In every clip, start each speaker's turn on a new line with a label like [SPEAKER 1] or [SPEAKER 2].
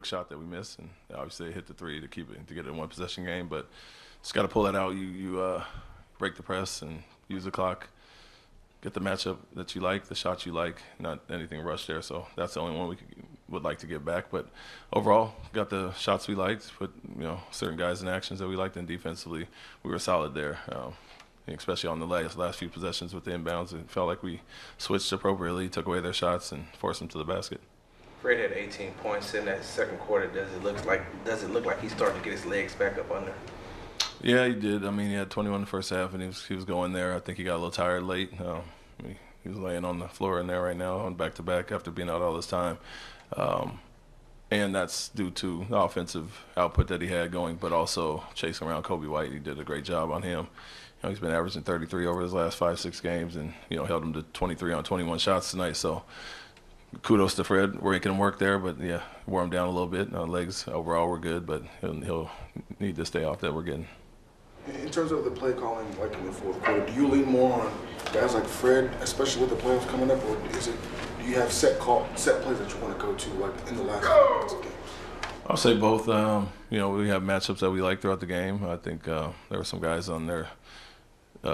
[SPEAKER 1] shot that we missed, and obviously they hit the three to keep it to get it in one possession game. But just got to pull that out. You break the press and use the clock. Get the matchup that you like, the shots you like, not anything rushed there. So that's the only one we would like to get back. But overall, got the shots we liked, put certain guys in actions that we liked, and defensively we were solid there. Especially on the last few possessions with the inbounds, it felt like we switched appropriately, took away their shots, and forced them to the basket.
[SPEAKER 2] Fred had 18 points in that second quarter. Does it look like he's starting to get his legs back up under?
[SPEAKER 1] Yeah, he did. I mean, he had 21 in the first half, and he was going there. I think he got a little tired late. He was laying on the floor in there right now on back-to-back after being out all this time. And that's due to the offensive output that he had going, but also chasing around Kobe White. He did a great job on him. He's been averaging 33 over his last 5-6 games, and held him to 23 on 21 shots tonight. So kudos to Fred, making him work there. But yeah, wore him down a little bit. Legs overall were good, but he'll need to stay off that we're getting.
[SPEAKER 3] In terms of the play calling, like in the fourth quarter, do you lean more on guys like Fred, especially with the playoffs coming up, or do you have set plays that you want to go to, like in the last few minutes of games?
[SPEAKER 1] I'll say both. We have matchups that we like throughout the game. I think there were some guys on their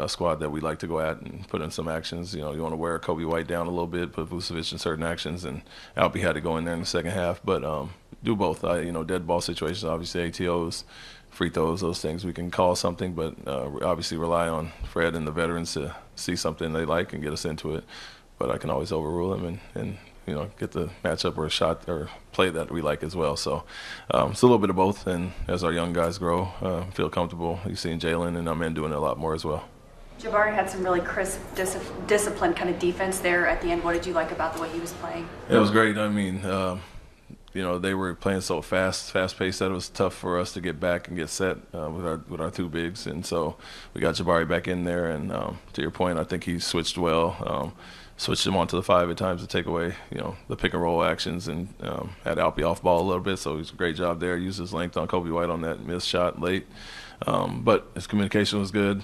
[SPEAKER 1] squad that we like to go at and put in some actions. You want to wear Kobe White down a little bit, put Vucevic in certain actions, and Alpi had to go in there in the second half. But do both. Dead ball situations, obviously ATOs, free throws, those things we can call something, but obviously rely on Fred and the veterans to see something they like and get us into it. But I can always overrule them and get the matchup or a shot or play that we like as well. So it's a little bit of both. And as our young guys grow, feel comfortable, you've seen Jalen and our men doing it a lot more as well.
[SPEAKER 4] Jabari had some really crisp, disciplined kind of defense there at the end. What did you like about the way he was playing?
[SPEAKER 1] It was great. I mean, they were playing so fast-paced that it was tough for us to get back and get set with our two bigs. And so we got Jabari back in there. And to your point, I think he switched well. Switched him onto the 5 at times to take away, the pick and roll actions, and had Alpi off ball a little bit. So he's a great job there. Used his length on Kobe White on that missed shot late. But his communication was good.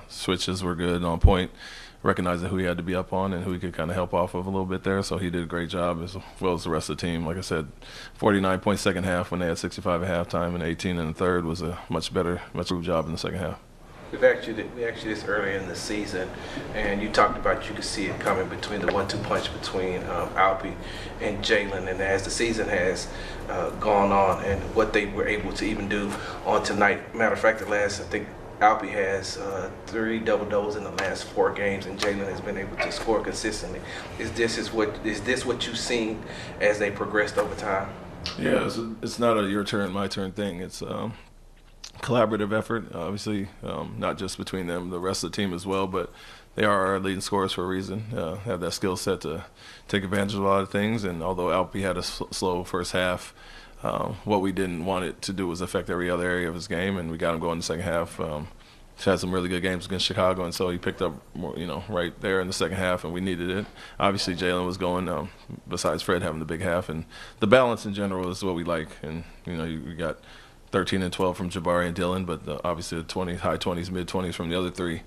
[SPEAKER 1] Switches were good on point, recognizing who he had to be up on and who he could kind of help off of a little bit there. So he did a great job, as well as the rest of the team. Like I said, 49 points second half when they had 65 at halftime, and 18 in the third was a much improved job in the second half.
[SPEAKER 2] We asked you this earlier in the season, and you talked about you could see it coming between the 1-2 punch between Alpi and Jalen. And as the season has gone on, and what they were able to even do on tonight. Matter of fact, I think Alpi has 3 double-doubles in the last 4 games, and Jalen has been able to score consistently. Is this what you've seen as they progressed over time?
[SPEAKER 1] Yeah, it's not a your turn, my turn thing. It's collaborative effort, obviously, not just between them, the rest of the team as well, but they are our leading scorers for a reason, have that skill set to take advantage of a lot of things. And although Alpi had a slow first half, what we didn't want it to do was affect every other area of his game, and we got him going in the second half. He's had some really good games against Chicago, and so he picked up more, right there in the second half, and we needed it. Obviously, Jalen was going, besides Fred having the big half, and the balance in general is what we like. And you got 13 and 12 from Jabari and Dylan, but obviously the high 20s, mid 20s from the other 3.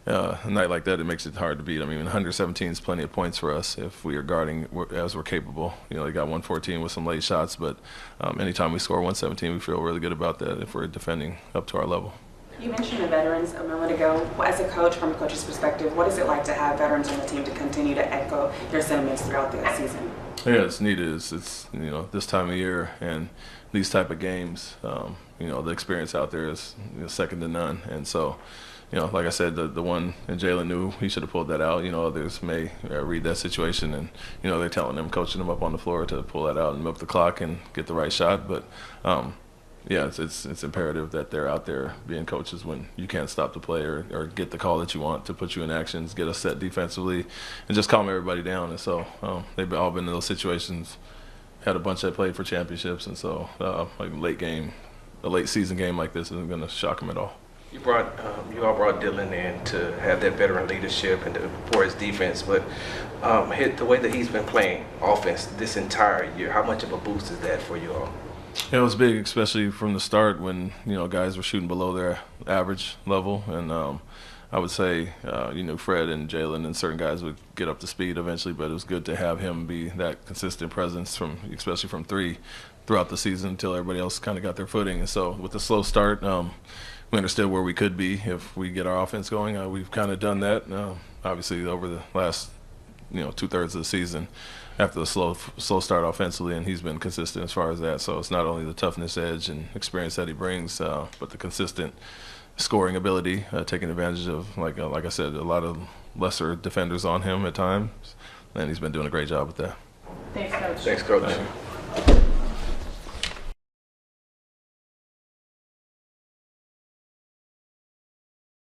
[SPEAKER 1] A night like that, it makes it hard to beat. I mean, 117 is plenty of points for us if we are guarding as we're capable. They got 114 with some late shots, but anytime we score 117, we feel really good about that if we're defending up to our level.
[SPEAKER 5] You mentioned the veterans a moment ago. As a coach, from a coach's perspective, what is it like to have veterans on the team to continue to echo your sentiments throughout the season?
[SPEAKER 1] Yeah, it's needed. It's this time of year and these type of games, the experience out there is second to none. And so, like I said, the one, and Jalen knew he should have pulled that out. Others may read that situation, and they're telling them, coaching them up on the floor to pull that out and milk the clock and get the right shot. But it's imperative that they're out there being coaches when you can't stop the play or get the call that you want to put you in actions, get us set defensively, and just calm everybody down. And so they've all been in those situations. Had a bunch that played for championships, and so like a late season game like this isn't going to shock them at all.
[SPEAKER 2] You all brought Dylan in to have that veteran leadership and for his defense, but the way that he's been playing offense this entire year, how much of a boost is that for you all?
[SPEAKER 1] It was big, especially from the start when guys were shooting below their average level, and I would say, Fred and Jalen and certain guys would get up to speed eventually, but it was good to have him be that consistent presence especially from three throughout the season until everybody else kind of got their footing. And so with the slow start, we understood where we could be if we get our offense going. We've kind of done that, obviously, over the last, 2/3 of the season after the slow start offensively, and he's been consistent as far as that. So it's not only the toughness, edge, and experience that he brings, but the consistent scoring ability, taking advantage of, like I said, a lot of lesser defenders on him at times, and he's been doing a great job with that.
[SPEAKER 5] Thanks, Coach.
[SPEAKER 2] Thanks, Coach.